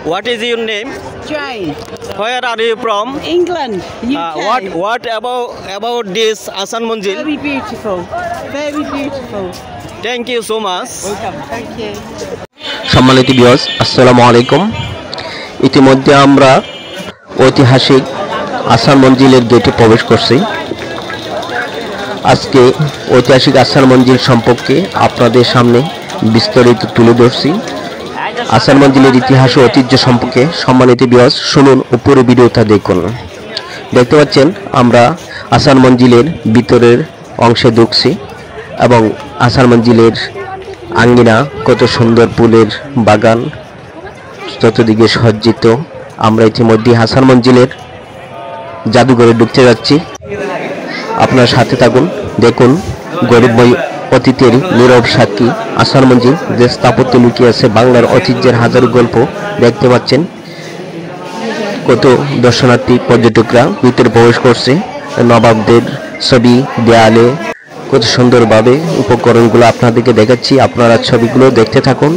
What is your name? Jane. Where are you from? England, UK. What about this Hasan Manzil? Very beautiful. Very beautiful. Thank you so much. Welcome. Thank you. সম্মানিত viewers, আসসালামু আলাইকুম। ইতিমধ্যে আমরা ঐতিহাসিক হাসান মঞ্জিলের গেটে প্রবেশ করছি। আজকে ঐতিহাসিক হাসান মঞ্জিল সম্পর্কে আপনাদের সামনে বিস্তারিত তুলে ধরছি। হাসান মঞ্জিলের ইতিহাস ও ঐতিহ্য সম্পর্কে সম্মানিত ভিউয়ার্স শুনুন ও পুরো ভিডিওটা দেখুন। দেখতে পাচ্ছেন আমরা হাসান মঞ্জিলের ভিতরের অংশে ঢুকছি এবং হাসান মঞ্জিলের আঙ্গিনা কত সুন্দর ফুলের বাগান, চতুর্দিকে সজ্জিত। আমরা ইতিমধ্যে হাসান মঞ্জিলের জাদুঘরে ঢুকতে যাচ্ছি। আপনার সাথে থাকুন, দেখুন গরিবময় অতীতের নীরব সাক্ষী হাসান মঞ্জিল, যে স্থাপত্য লুকিয়ে আছে বাংলার ঐতিহ্যের হাজারো গল্প। দেখতে পাচ্ছেন কত দর্শনার্থী পর্যটকরা ভিতরে প্রবেশ করছে। নবাবদের ছবি দেয়ালে কত সুন্দরভাবে উপকরণগুলো আপনাদেরকে দেখাচ্ছি। আপনারা ছবিগুলো দেখতে থাকুন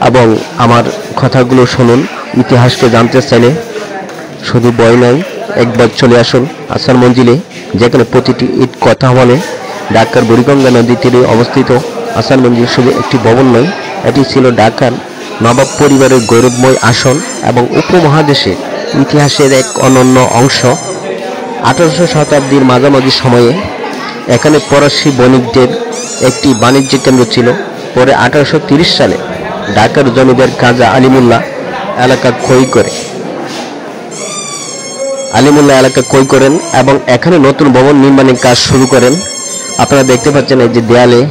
এবং আমার কথাগুলো শুনুন। ইতিহাসকে জানতে চাইলে শুধু বই নয়, একবার চলে আসুন হাসান মঞ্জিলে, যেখানে প্রতিটি ইট কথা বলে। ঢাকার বুড়িগঙ্গা নদীর তীরে অবস্থিত হাসান মঞ্জিল শুধু একটি ভবন নয়, এটি ছিল ঢাকার নবাব পরিবারের গৌরবময় আসন এবং উপমহাদেশের ইতিহাসের এক অনন্য অংশ। 18শো শতাব্দীর মাঝামাঝি সময়ে এখানে ফরাসি বণিকদের একটি বাণিজ্য কেন্দ্র ছিল। পরে 1830 সালে ঢাকার জমিদার কাজা আলিমুল্লাহ এলাকা ক্রয় করেন এবং এখানে নতুন ভবন নির্মাণের কাজ শুরু করেন। আপনারা দেখতে পাচ্ছেন এই যে দেয়ালে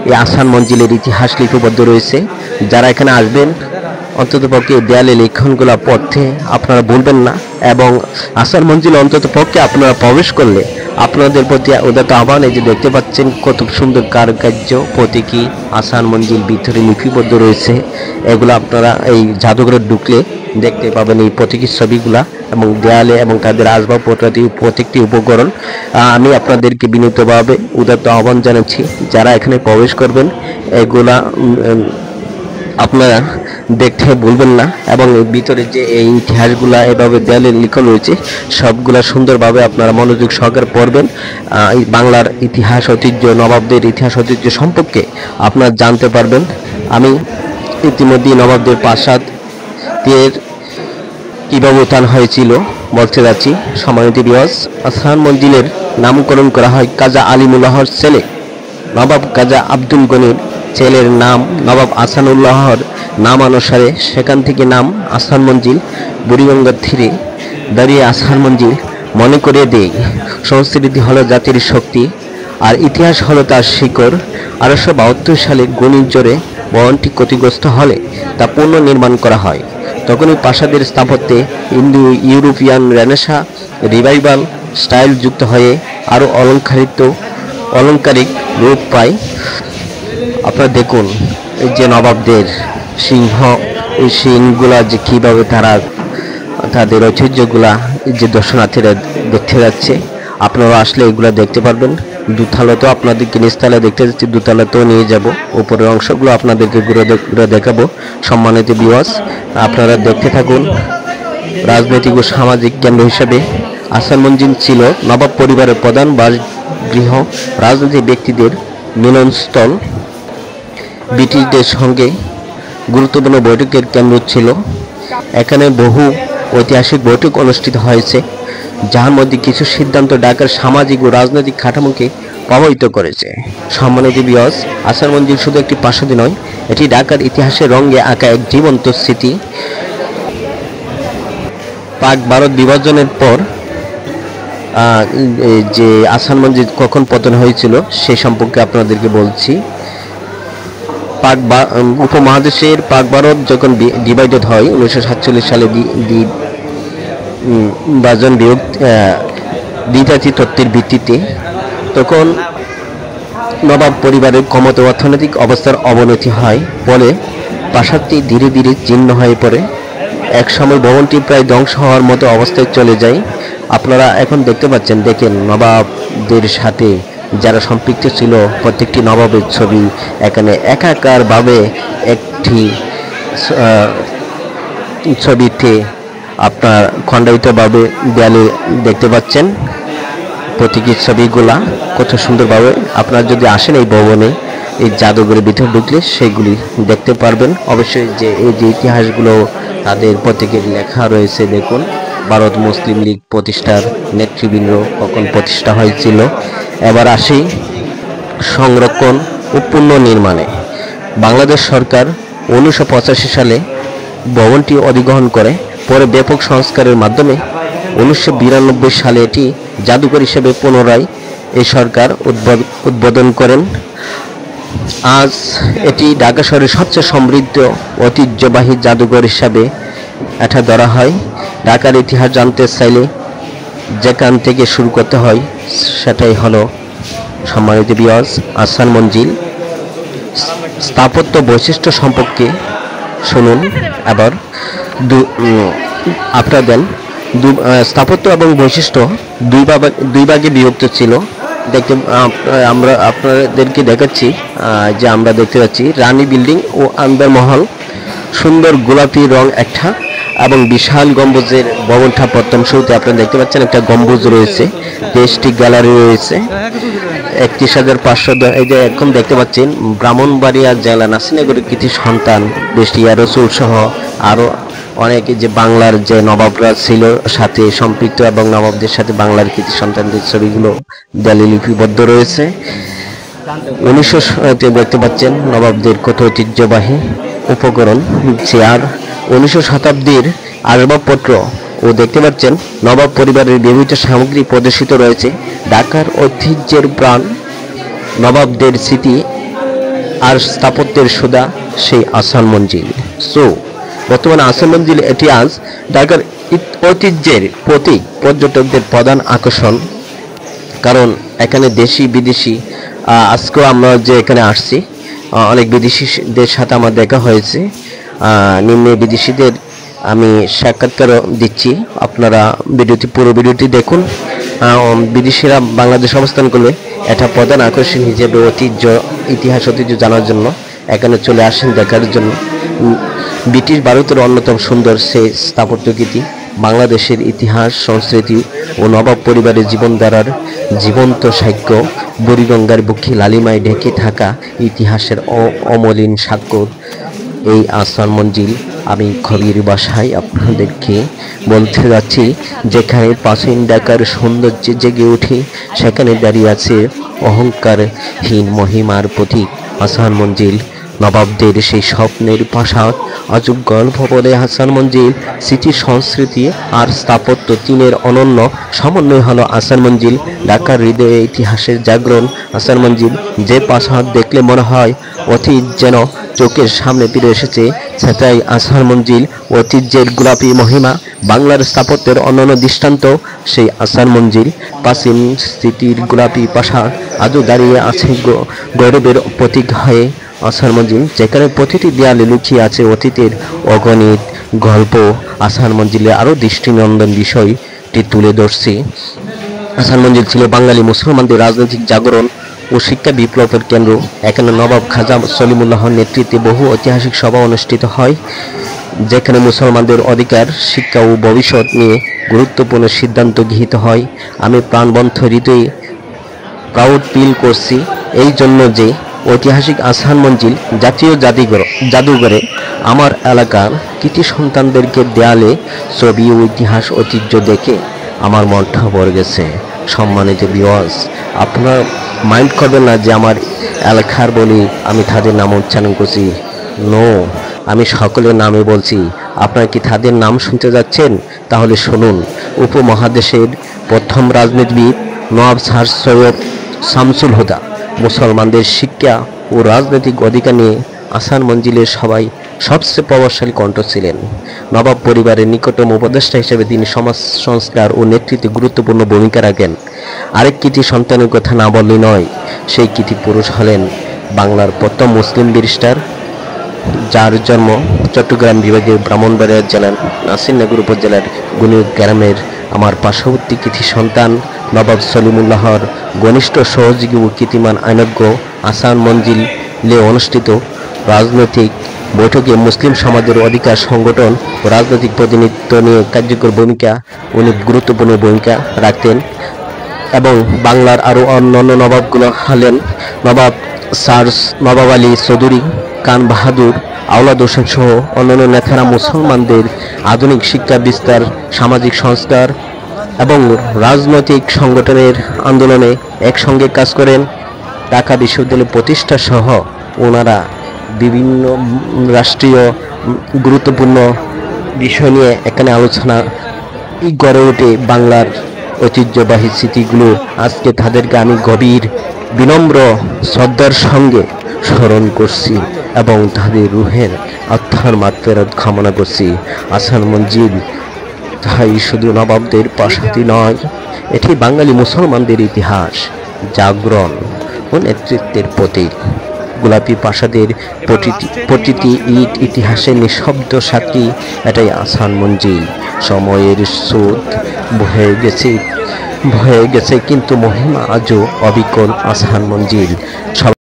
এই হাসান মঞ্জিলের ইতিহাস লিপিবদ্ধ রয়েছে। যারা এখানে আসবেন অন্ততপক্ষে দেয়ালে লিখনগুলো পড়তে আপনারা ভুলবেন না এবং হাসান মঞ্জিল অন্ততপক্ষে আপনারা প্রবেশ করলে আপনাদের প্রতি উদাত্ত আহ্বান। এই যে দেখতে পাচ্ছেন কত সুন্দর কারুকার্য, প্রতীকী হাসান মঞ্জিল ভিতরে লিপিবদ্ধ রয়েছে। এগুলো আপনারা এই জাদুঘরে ঢুকলে দেখতে পাবেন এই প্রতীকী ছবিগুলা এবং দেয়ালে এবং তাদের আসবাব প্রত্যেকটি উপকরণ। আমি আপনাদেরকে বিনীতভাবে উদাত্ত আহ্বান জানাচ্ছি, যারা এখানে প্রবেশ করবেন এগুলা আপনারা দেখতে ভুলবেন না এবং ভিতরে যে এই ইতিহাসগুলা এভাবে দেয়ালে লিখন রয়েছে সবগুলা সুন্দরভাবে আপনারা মনোযোগ সহকারে পড়বেন। বাংলার ইতিহাস ঐতিহ্য, নবাবদের ইতিহাস ঐতিহ্য সম্পর্কে আপনারা জানতে পারবেন। আমি ইতিমধ্যে নবাবদের প্রাসাদ এর কিভাবে উত্থান হয়েছিল বলতে যাচ্ছি। সম্মানিত ভিউয়ার্স, হাসান মঞ্জিলের নামকরণ করা হয় কাজা আলিমুল্লাহর ছেলে নবাব কাজা আব্দুল গনির ছেলের নাম নবাব আহসানুল্লাহর নাম অনুসারে। সেখান থেকে নাম হাসান মঞ্জিল। বুড়িগঙ্গার তীরে দাঁড়িয়ে হাসান মঞ্জিল মনে করিয়ে দেয় সংস্কৃতি হলো জাতির শক্তি আর ইতিহাস হলো তার শিকড়। 1872 সালে ঘূর্ণিঝড়ে ভবনটি ক্ষতিগ্রস্ত হলে তা পুনর্নির্মাণ করা হয়। তখনই প্রাসাদের স্থাপত্যে Indo European renaissance revival style যুক্ত হয়ে আরও অলংকারিক রূপ পায়। আপনারা দেখুন এই যে নবাবদের সিংহ, এই সিংগুলা যে কীভাবে তারা তাদের ঐতিহ্যগুলা যে দর্শনার্থীরা দেখতে যাচ্ছে, আপনারা আসলে এগুলা দেখতে পারবেন। দুতলাতেও আপনাদেরকে নিচতলায় দেখতে যাচ্ছি, দুতলাতেও নিয়ে যাব, উপরের অংশগুলো আপনাদেরকে ঘুরে দেখাবো। সম্মানিত ভিউয়ার্স, আপনারা দেখতে থাকুন। রাজনৈতিক ও সামাজিক কেন্দ্র হিসেবে হাসান মঞ্জিল ছিল নবাব পরিবারের প্রধান বাসগৃহ, রাজনৈতিক ব্যক্তিদের মিলনস্থল, ব্রিটিশদের সঙ্গে গুরুত্বপূর্ণ বৈঠকের কেন্দ্র ছিল। এখানে বহু ঐতিহাসিক বৈঠক অনুষ্ঠিত হয়েছে, যার মধ্যে কিছু সিদ্ধান্ত ঢাকার সামাজিক ও রাজনৈতিক কাঠামোকে প্রভাবিত করেছে। সম্মানিত ভিউয়ার্স, হাসান মঞ্জিল শুধু একটি প্রাসাদ নয়, এটি ঢাকার ইতিহাসের রঙে আঁকা এক জীবন্ত স্মৃতি। পাক ভারত বিভাজনের পর যে হাসান মঞ্জিল কখন পতন হয়েছিল সে সম্পর্কে আপনাদেরকে বলছি। উপমহাদেশের পাক ভারত যখন ডিভাইডেড হয় 1947 সালে বিভাজন দ্বিজাতি তত্ত্বের ভিত্তিতে, তখন নবাব পরিবারের ক্ষমতা অর্থনৈতিক অবস্থার অবনতি হয়, ফলে প্রাসাদটি ধীরে ধীরে জীর্ণ হয়ে পড়ে। এক সময় ভবনটি প্রায় ধ্বংস হওয়ার মতো অবস্থায় চলে যায়। আপনারা এখন দেখতে পাচ্ছেন, দেখেন নবাবদের সাথে যারা সম্পৃক্ত ছিল প্রত্যেকটি নবাবের ছবি এখানে একাকারভাবে একটি ছবিতে আপনার খণ্ডায়িতভাবে দেয়ালে দেখতে পাচ্ছেন প্রতীকীর ছবিগুলা কত সুন্দরভাবে। আপনারা যদি আসেন এই ভবনে, এই জাদুঘরের ভিতরে ঢুকলে সেগুলি দেখতে পারবেন। অবশ্যই যে এই যে ইতিহাসগুলো তাদের প্রতীকের লেখা রয়েছে দেখুন। ভারত মুসলিম লীগ প্রতিষ্ঠার নেতৃবৃন্দ কখন প্রতিষ্ঠা হয়েছিল। এবার আসি সংরক্ষণ ও পুনর্নির্মাণে। বাংলাদেশ সরকার 1985 সালে ভবনটি অধিগ্রহণ করে, পরে ব্যাপক সংস্কারের মাধ্যমে 1992 সালে এটি জাদুঘর হিসেবে পুনরায় এই সরকার উদ্বোধন করেন। আজ এটি ঢাকা শহরের সবচেয়ে সমৃদ্ধ ঐতিহ্যবাহী জাদুঘর হিসাবে এটা ধরা হয়। ঢাকার ইতিহাস জানতে চাইলে যেখান থেকে শুরু করতে হয় সেটাই হলো সম্মানিত ভিউয়ার্স আহসান মঞ্জিল। স্থাপত্য বৈশিষ্ট্য সম্পর্কে শুনুন। আবার আপনারা দেন স্থাপত্য এবং বৈশিষ্ট্য দুই ভাগে বিভক্ত ছিল। দেখতে আমরা আপনাদেরকে দেখাচ্ছি যে আমরা দেখতে পাচ্ছি রানী বিল্ডিং ও আনবার মহল, সুন্দর গোলাপি রং একটা এবং বিশাল গম্বুজের ভবনটা প্রথম শুরুতে আপনারা দেখতে পাচ্ছেন একটা গম্বুজ রয়েছে, দেশটি গ্যালারি রয়েছে 31,500। এই যে এখন দেখতে পাচ্ছেন ব্রাহ্মণবাড়িয়া জেলা নাসিরনগরের কৃতি সন্তান দেশটি রসুল সহ আরো অনেকে যে বাংলার যে নবাবরা ছিল সাথে সম্পৃক্ত এবং নবাবদের সাথে বাংলার কৃতি সন্তানদের ছবিগুলো দেয়ালে লিপিবদ্ধ রয়েছে। 1900 দেখতে পাচ্ছেন নবাবদের কত ঐতিহ্যবাহী উপকরণ, চেয়ার, 19 শতাব্দীর আসবাবপত্র ও দেখতে পাচ্ছেন নবাব পরিবারের বিভিন্ন সামগ্রী প্রদর্শিত রয়েছে। ঢাকার ঐতিহ্যের প্রাণ, নবাবদের স্মৃতি আর স্থাপত্যের সুধা সেই আহসান মঞ্জিল। সো বর্তমানে আহসান মঞ্জিল এটি আজ ঢাকার ঐতিহ্যের প্রতীক, পর্যটকদের প্রধান আকর্ষণ। কারণ এখানে দেশি বিদেশি, আজকেও আমরা যে এখানে আসছি অনেক বিদেশিদের সাথে আমার দেখা হয়েছে। নিম্নে বিদেশিদের আমি সাক্ষাৎকারও দিচ্ছি, আপনারা পুরো ভিডিওটি দেখুন। বিদেশিরা বাংলাদেশ অবস্থান করলে এটা প্রধান আকর্ষণ হিসেবে ইতিহাস ঐতিহ্য জানার জন্য এখানে চলে আসেন দেখার জন্য। ব্রিটিশ ভারতের অন্যতম সুন্দর সেই স্থাপত্যকৃতি, বাংলাদেশের ইতিহাস সংস্কৃতি ও নবাব পরিবারের জীবনধারার জীবন্ত সাক্ষ্য, বুড়িগঙ্গার বুকে লালিমায় ঢেকে থাকা ইতিহাসের অমলিন সাক্ষ্য এই আহসান মঞ্জিল। আমি কবির ভাষায় আপনাদেরকে বলতে যাচ্ছি, যেখানে প্রাচীন ঢাকার সৌন্দর্যে জেগে উঠে সেখানে দাঁড়িয়ে আছে অহংকারহীন মহিমার প্রতীক আহসান মঞ্জিল। নবাবদের সেই স্বপ্নের প্রাসাদ, অযোগ্য গল্প বলে আহসান মঞ্জিল, স্মৃতি সংস্কৃতি আর স্থাপত্য তিনের অনন্য সমন্বয় হলো আহসান মঞ্জিল। ঢাকার হৃদয়ে ইতিহাসের জাগরণ আহসান মঞ্জিল। যে প্রাসাদ দেখলে মনে হয় অতীত যেন চোখের সামনে ফিরে এসেছে, সেটাই আহসান মঞ্জিল। ঐতিহ্যের গোলাপি মহিমা, বাংলার স্থাপত্যের অনন্য দৃষ্টান্ত সেই আহসান মঞ্জিল। প্রাচীন স্মৃতির গোলাপি প্রাসাদ আজও দাঁড়িয়ে আছে গৌরবের প্রতীক হয়ে আহসান মঞ্জিল, যেখানে প্রতিটি দেয়ালে লুকিয়ে আছে অতীতের অগণিত গল্প। আহসান মঞ্জিলে আরও দৃষ্টিনন্দন বিষয়টি তুলে ধরছি। আহসান মঞ্জিল ছিল বাঙালি মুসলমানদের রাজনৈতিক জাগরণ ও শিক্ষা বিপ্লবের কেন্দ্র। এখানে নবাব খাজা সলিমুল্লাহর নেতৃত্বে বহু ঐতিহাসিক সভা অনুষ্ঠিত হয়, যেখানে মুসলমানদের অধিকার, শিক্ষা ও ভবিষ্যৎ নিয়ে গুরুত্বপূর্ণ সিদ্ধান্ত গৃহীত হয়। আমি প্রাণবন্ত হৃদয়ে প্রাউড ফিল করছি এই জন্য যে ঐতিহাসিক আহসান মঞ্জিল জাতীয় জাদুঘরে আমার এলাকার কৃতি সন্তানদেরকে দেয়ালে ছবি ও ইতিহাস ঐতিহ্য দেখে আমার মনটা ভরে গেছে। সম্মানিত ভিউয়ার্স, আপনারা মাইন্ড করবেন না যে আমার এলাকার বলি আমি তাদের নাম উচ্চারণ করছি। নো, আমি সকলের নামে বলছি। আপনারা কি তাদের নাম শুনতে যাচ্ছেন? তাহলে শুনুন। উপমহাদেশের প্রথম রাজনীতিবিদ নওয়াব স্যার সৈয়দ শামসুল হুদা মুসলমানদের শিক্ষা ও রাজনৈতিক অধিকার নিয়ে আহসান মঞ্জিলের সবচেয়ে প্রভাবশালী কণ্ঠ ছিলেন। নবাব পরিবারের নিকটতম উপদেষ্টা হিসেবে তিনি সমাজ সংস্কার ও নেতৃত্বে গুরুত্বপূর্ণ ভূমিকা রাখেন। আরেক কৃতি সন্তানের কথা না বললেই নয়, সেই কৃতি পুরুষ হলেন বাংলার প্রথম মুসলিম ব্যারিস্টার, যার জন্ম চট্টগ্রাম বিভাগের ব্রাহ্মণবাড়িয়া জেলার নাসিরনগর উপজেলার গুনিউদ গ্রামের আমার পার্শ্ববর্তী কৃতি সন্তান নবাব সলিমুল্লাহর ঘনিষ্ঠ সহযোগী ও কীর্তিমান আইনজ্ঞ আহসান মঞ্জিলে অনুষ্ঠিত রাজনৈতিক বৈঠকে মুসলিম সমাজের অধিকার সংগঠন ও রাজনৈতিক প্রতিনিধিত্ব নিয়ে কার্যকর ভূমিকা উনি গুরুত্বপূর্ণ ভূমিকা রাখতেন এবং বাংলার আরও অন্যান্য নবাবগুলো হলেন নবাব সার্স, নবাব আলী চৌধুরী, খান বাহাদুর, আওলাদ হোসেন সহ অন্যান্য নেতারা মুসলমানদের আধুনিক শিক্ষা বিস্তার, সামাজিক সংস্কার এবং রাজনৈতিক সংগঠনের আন্দোলনে একসঙ্গে কাজ করেন। ঢাকা বিশ্ববিদ্যালয় প্রতিষ্ঠা সহ ওনারা বিভিন্ন রাষ্ট্রীয় গুরুত্বপূর্ণ বিষয় নিয়ে এখানে আলোচনা গড়ে ওঠে। বাংলার ঐতিহ্যবাহী স্মৃতিগুলো আজকে তাদেরকে আমি গভীর বিনম্র শ্রদ্ধার সঙ্গে স্মরণ করছি এবং তাদের রুহের আত্মার মাগফিরাত কামনা করছি। আহসান মঞ্জিল তাই শুধু নবাবদের প্রাসাদই নয়, এটি বাঙালি মুসলমানদের ইতিহাস, জাগরণ ও নেতৃত্বের প্রতীক। গোলাপি প্রাসাদের প্রতিটি ইট ইতিহাসের নিঃশব্দ সাক্ষী। এটাই আহসান মঞ্জিল। সময়ের স্রোত বয়ে গেছে কিন্তু মহিমা আজও অবিকল। আহসান মঞ্জিল